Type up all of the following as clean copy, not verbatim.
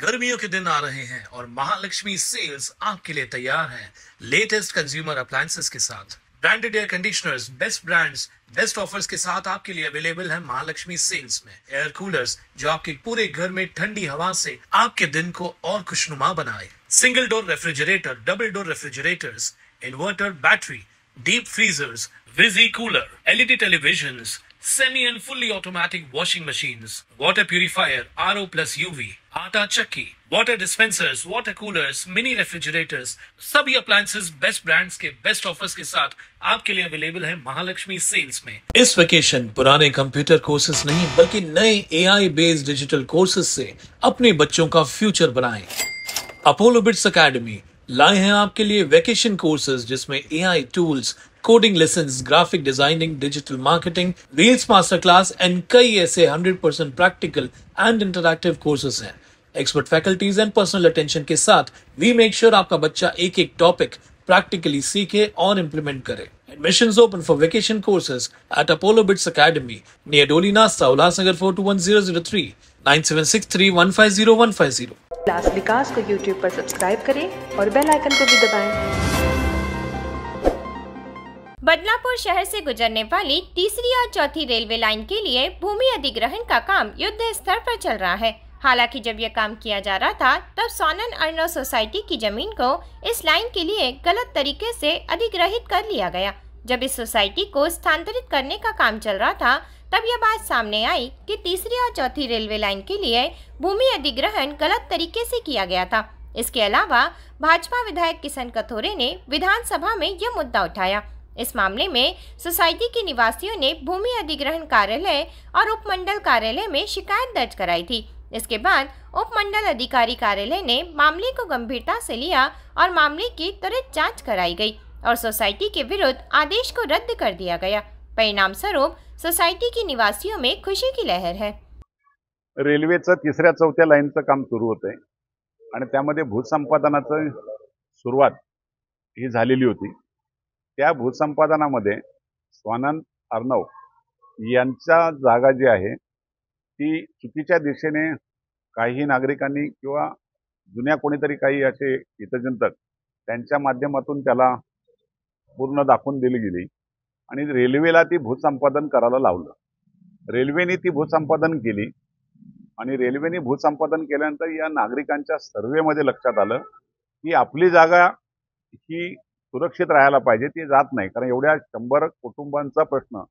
गर्मियों के दिन आ रहे हैं और महालक्ष्मी सेल्स आपके लिए तैयार है लेटेस्ट कंज्यूमर अप्लायंसेस के साथ। Branded air conditioners, best brands, best offers के साथ आपके लिए अवेलेबल है महालक्ष्मी सेल्स में। एयर कूलर्स जो आपके पूरे घर में ठंडी हवा से आपके दिन को और खुशनुमा बनाए। Single door refrigerator, double door refrigerators, inverter battery, deep freezers, visi cooler, LED televisions, semi and fully automatic washing machines, water purifier, RO plus UV, आटा चक्की, water dispensers, water coolers, mini refrigerators, सभी appliances best brands के best offers के साथ आपके लिए available है Mahalakshmi sales में। इस वेकेशन पुराने कंप्यूटर कोर्सेज नहीं बल्कि नए AI बेस्ड डिजिटल कोर्सेज से अपने बच्चों का फ्यूचर बनाएं। अपोलो बिट्स एकेडमी लाए हैं आपके लिए वेकेशन कोर्सेज जिसमें AI tools, coding lessons, graphic designing, digital marketing, reels master class and कई ऐसे 100% प्रैक्टिकल एंड इंटरैक्टिव कोर्सेज हैं। Expert faculties and personal attention के साथ वी मेक श्योर आपका बच्चा एक एक टॉपिक प्रैक्टिकली सीखे और इम्प्लीमेंट करे। Admissions open for vacation courses at Apollo Bits Academy near Doli Nasta, Ulhasnagar 421003, 9763150150। Class विकास को YouTube पर सब्सक्राइब करें और बेल आइकन को भी दबाएं। बदलापुर शहर से गुजरने वाली तीसरी और चौथी रेलवे लाइन के लिए भूमि अधिग्रहण का काम युद्ध स्तर पर चल रहा है। हालांकि जब यह काम किया जा रहा था तब सोनन अर्नव सोसाइटी की जमीन को इस लाइन के लिए गलत तरीके से अधिग्रहित कर लिया गया। जब इस सोसाइटी को स्थानांतरित करने का काम चल रहा था तब यह बात सामने आई कि तीसरी और चौथी रेलवे लाइन के लिए भूमि अधिग्रहण गलत तरीके से किया गया था। इसके अलावा भाजपा विधायक किशन कथोरे ने विधानसभा में यह मुद्दा उठाया। इस मामले में सोसाइटी के निवासियों ने भूमि अधिग्रहण कार्यालय और उपमंडल कार्यालय में शिकायत दर्ज कराई थी। इसके बाद उपमंडल अधिकारी कार्यालय ने मामले को गंभीरता से लिया और मामले की त्वरित जांच कराई गई और सोसाइटी के विरुद्ध आदेश को रद्द कर दिया गया। परिणाम स्वरूप सोसाइटी के निवासियों में खुशी की लहर है। रेल्वेचं तिसऱ्या चौथ्या लाईनचं काम सुरू होतंय आणि त्यामध्ये भूसंपादनाची सुरुवात ही झालेली होती। त्या भूसंपादनामध्ये स्वानंद अर्णव यांच्या जागा जी आहे ती चुकीच्या दिशेने काही नागरिकांनी किंवा जुन्या कोणीतरी काही असे हितचिंतक त्यांच्या माध्यमातून त्याला पूर्ण दाखवून दिली गेली आणि रेल्वेला ती भूसंपादन करायला लावलं। रेल्वेने ती भूसंपादन केली आणि रेल्वेने भूसंपादन केल्यानंतर या नागरिकांच्या सर्वेमध्ये लक्षात आलं की आपली जागा ही सुरक्षित राहायला पाहिजे, ती जात नाही। कारण एवढ्या 100 कुटुंबांचा प्रश्न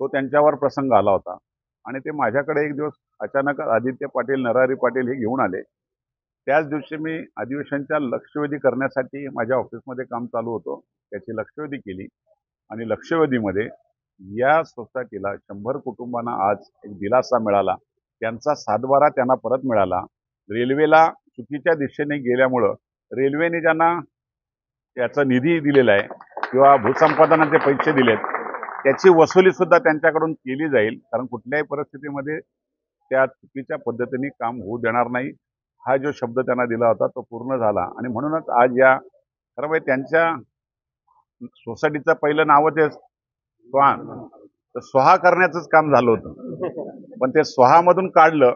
तो त्यांच्यावर प्रसंग आला होता आणि ते माझ्याकडे एक दिवस अचानक आदित्य पाटील, नरहरी पाटील हे घेऊन आले। त्याच दिवशी मी अधिवेशनच्या लक्षवेधी करण्यासाठी माझ्या ऑफिसमध्ये काम चालू होतं, त्याची लक्षवेधी केली आणि लक्षवेधीमध्ये या सोसायटीला 100 कुटुंबांना आज एक दिलासा मिळाला। त्यांचा सातबारा त्यांना परत मिळाला। रेल्वेला चुकीच्या दिशेने गेल्यामुळं रेल्वेने ज्यांना याचा निधी दिलेला आहे किंवा भूसंपादनाचे पैसे दिलेत त्याची वसुली सुद्धा त्यांच्याकडून केली जाईल। कारण कुठल्याही परिस्थितीमध्ये त्या चुकीच्या पद्धतीने काम होऊ देणार नाही हा जो शब्द त्यांना दिला होता तो पूर्ण झाला आणि म्हणूनच आज या खरं म्हणजे त्यांच्या सोसायटीचं पहिलं नाव ते स्वाहा करण्याचंच काम झालं होतं, पण ते स्वाहामधून काढलं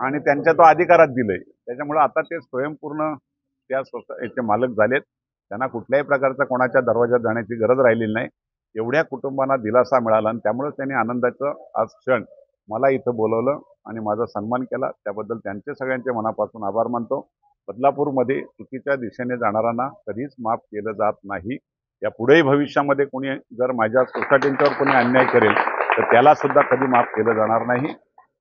आणि त्यांच्या तो अधिकारात दिलंय। त्याच्यामुळे आता ते स्वयंपूर्ण त्या सोसायटीचे मालक झालेत। त्यांना कुठल्याही प्रकारचा कोणाच्या दरवाजात जाण्याची गरज राहिलेली नाही। एवढ्या कुटुंबांना दिलासा मिळाला आणि त्यामुळे त्यांनी आनंदाचं आज क्षण मला इथं बोलवलं आणि माझा सन्मान केला। त्याबद्दल त्यांचे सगळ्यांचे मनापासून आभार मानतो। बदलापूरमध्ये चुकीच्या दिशेने जाणाऱ्यांना कधीच माफ केलं जात नाही। या पुढेही भविष्यामध्ये कोणी जर माझ्या सोसायटींच्यावर कोणी अन्याय करेल तर त्याला सुद्धा कधी माफ केलं जाणार नाही।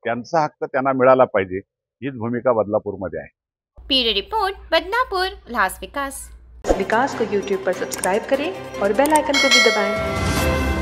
त्यांचा हक्क त्यांना मिळाला पाहिजे हीच भूमिका बदलापूरमध्ये आहे। ब्यूरो रिपोर्ट, बदलापुर, उल्हास विकास। विकास को YouTube पर सब्सक्राइब करें और बेल आइकन को भी दबाएं।